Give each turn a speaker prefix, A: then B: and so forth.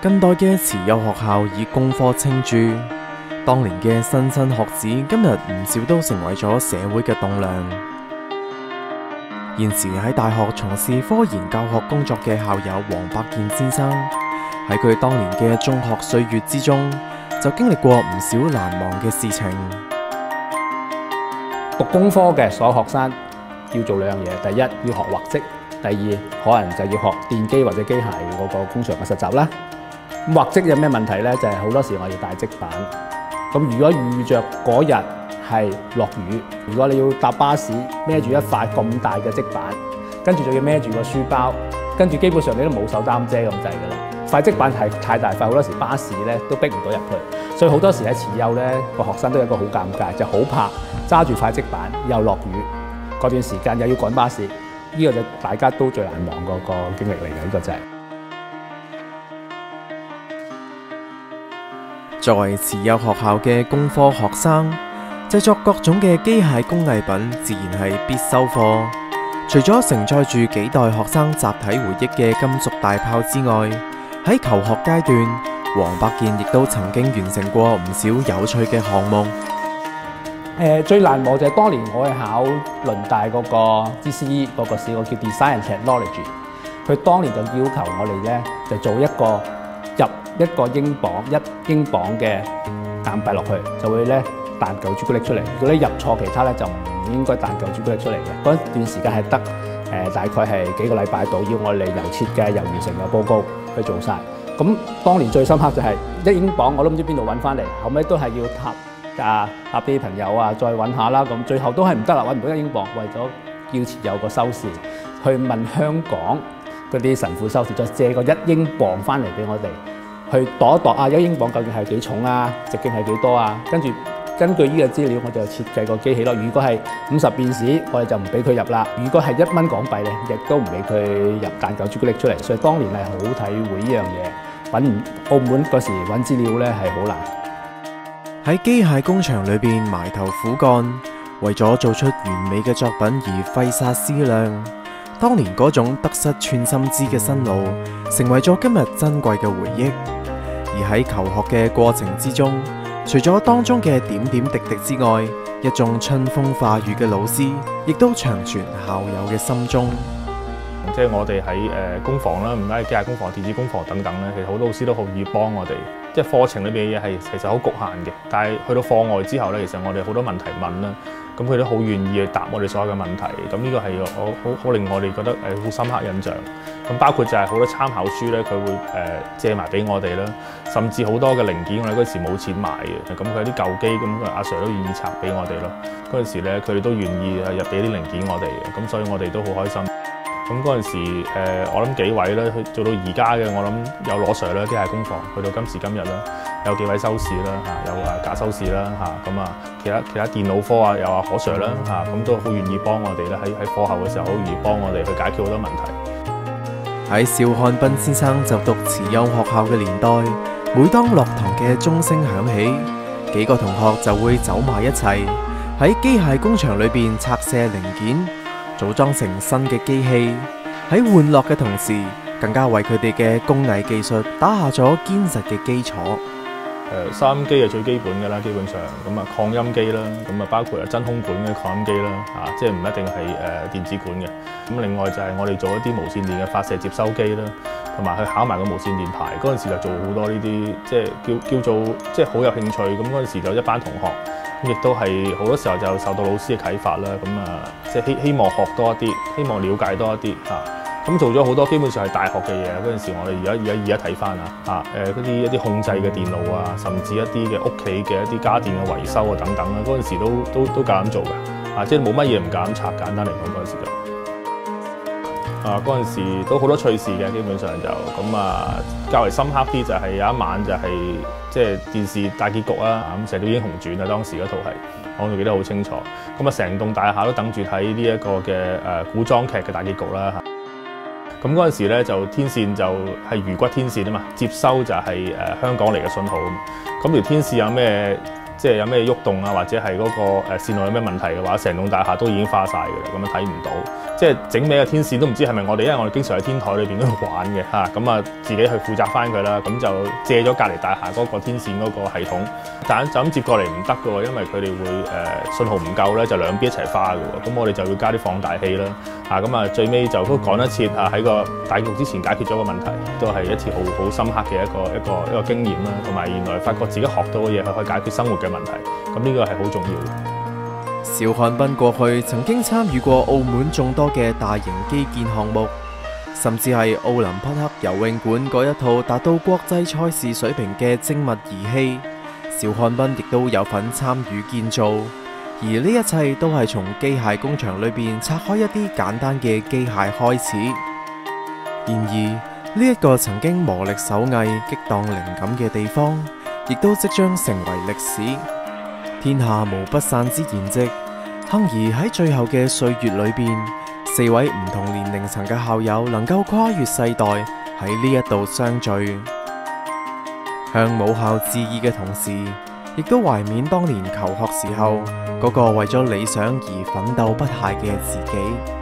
A: 近代嘅慈幼學校以工科稱著，當年嘅莘莘學子今日唔少都成為咗社會嘅棟梁。現時喺大學從事科研教學工作嘅校友黃伯健先生，喺佢當年嘅中學歲月之中，就經歷過唔少難忘嘅事情。
B: 讀工科嘅所有學生要做兩樣嘢，第一要學畫則，第二可能就要學電機或者機械嗰個工場嘅實習啦。咁畫則有咩問題呢？就係好多時我要帶則板。咁如果遇着嗰日係落雨，如果你要搭巴士孭住一塊咁大嘅則板，跟住仲要孭住個書包，跟住基本上你都冇手擔遮咁滯㗎啦。塊則板係太大塊，好多時巴士咧都逼唔到入去，所以好多時喺慈幼咧個學生都有一個好尷尬，就好怕揸住塊則板又落雨，嗰段時間又要趕巴士，呢個就大家都最難忘嗰個經歷嚟嘅，呢個就係。
A: 作為慈幼學校嘅工科學生，製作各種嘅機械工藝品自然係必修課。除咗承載住幾代學生集體回憶嘅金屬大炮之外，喺求學階段，黃伯健亦都曾經完成過唔少有趣嘅項目。
B: 最難忘就係當年我去考倫大嗰個 GCE 嗰個試，我叫 Design and Technology。佢當年就要求我哋咧就做一個入一個英鎊嘅硬幣落去，就會咧彈嚿朱古力出嚟。如果你入錯其他咧，就唔應該彈嚿朱古力出嚟嘅。嗰段時間係得大概係幾個禮拜度，要我哋由設計由完成嘅報告去做晒。咁當年最深刻就係1英鎊，我都唔知邊度揾翻嚟，後尾都係要搭啲朋友啊，再揾下啦。咁最後都係唔得啦，揾唔到1英鎊，為咗叫慈幼個收視，去問香港嗰啲神父收視，再借個1英鎊翻嚟俾我哋。去度一度啊！1英鎊究竟係幾重啊？直徑係幾多啊？跟住根據呢個資料，我就設計個機器咯。如果係50便士，我哋就唔俾佢入啦。如果係1蚊港幣咧，亦都唔俾佢入彈嚿朱古力出嚟。所以當年係好體會呢樣嘢。揾澳門嗰時揾資料咧係好難。
A: 喺機械工場裏邊埋頭苦幹，為咗做出完美嘅作品而揮灑思量。當年嗰種得失寸心知嘅辛勞，成為咗今日珍貴嘅回憶。而喺求學嘅過程之中，除咗當中嘅點點滴滴之外，一眾春風化雨嘅老師，亦都長存校友嘅心中。
C: 即係我哋喺工房啦，唔單止機械工房、電子工房等等咧，其實好多老師都好願意幫我哋。即係課程裏邊嘅嘢係其實好局限嘅，但係去到課外之後咧，其實我哋好多問題問啦，咁佢都好願意去答我哋所有嘅問題。咁呢個係好令我哋覺得好深刻印象。咁包括就係好多參考書咧，佢會借埋俾我哋啦，甚至好多嘅零件我哋嗰時冇錢買嘅，咁佢有啲舊機咁阿 Sir 都願意拆俾我哋咯。嗰陣時咧，佢哋都願意入俾啲零件我哋嘅，咁所以我哋都好開心。咁嗰陣時，我諗幾位咧，做到而家嘅，我諗有羅 Sir 啦，機械工房，去到今時今日啦，有幾位修士啦，有賈修士啦，咁啊，其他電腦科啊，有何 Sir 啦，咁都好願意幫我哋咧，喺課後嘅時候好願意幫我哋去解決好多問題。
A: 喺邵漢斌先生就讀慈幼學校嘅年代，每當落堂嘅鐘聲響起，幾個同學就會走埋一齊，喺機械工場裏邊拆卸零件。組裝成新嘅機器，喺玩樂嘅同時，更加為佢哋嘅工藝技術打下咗堅實嘅基礎。
C: 收音機係最基本嘅啦，基本上咁啊擴音機啦，咁啊包括真空管嘅擴音機啦，即係唔一定係電子管嘅。咁另外就係我哋做一啲無線電嘅發射接收機啦，同埋去考埋個無線電牌。嗰陣時就做好多呢啲，即係叫做即係好有興趣。咁嗰陣時就一班同學。亦都係好多時候就受到老師嘅啟發啦，咁即係希望學多一啲，希望了解多一啲咁做咗好多基本上係大學嘅嘢。嗰陣時我哋而家睇翻嗰啲一啲控制嘅電腦啊，甚至一啲嘅屋企嘅一啲家電嘅維修啊等等啦，嗰陣時都夠膽做㗎，即係冇乜嘢唔夠膽拆。簡單嚟講嗰陣時就嗰陣時都好多趣事嘅，基本上就較為深刻啲就係有一晚就係即係電視大結局啦，咁《射雕英雄傳》啊，當時嗰套係我仲記得好清楚。成棟大廈都等住睇呢一個嘅古裝劇嘅大結局啦。咁嗰陣時咧就天線就係魚骨天線啊嘛，接收就係香港嚟嘅信號。咁條天線有咩即係有咩喐動啊，或者係嗰個線路有咩問題嘅話，成棟大廈都已經花晒㗎啦，咁樣睇唔到。即係整歪嘅天線都唔知係咪我哋，因為我哋經常喺天台裏邊嗰度玩嘅嚇，咁啊自己去負責翻佢啦，咁就借咗隔離大廈嗰個天線嗰個系統，但就咁接過嚟唔得嘅喎，因為佢哋會信號唔夠咧，就兩邊一齊花嘅喎，咁我哋就要加啲放大器啦，咁啊最尾就都趕得切喺個大局之前解決咗個問題，都係一次好深刻嘅一個經驗啦，同埋原來發覺自己學到嘅嘢係可以解決生活嘅問題，咁呢個係好重要嘅。
A: 邵漢斌過去曾經參與過澳門眾多嘅大型基建項目，甚至係奧林匹克游泳館嗰一套達到國際賽事水平嘅精密儀器，邵漢斌亦都有份參與建造。而呢一切都係從機械工場裏邊拆開一啲簡單嘅機械開始。然而呢一個曾經磨礪手藝、激盪靈感嘅地方，亦都即將成為歷史。天下無不散之筵席，幸而喺最後嘅歲月裏邊，4位唔同年齡層嘅校友能夠跨越世代喺呢一度相聚，向母校致意嘅同時，亦都懷緬當年求學時候嗰個為咗理想而奮鬥不懈嘅自己。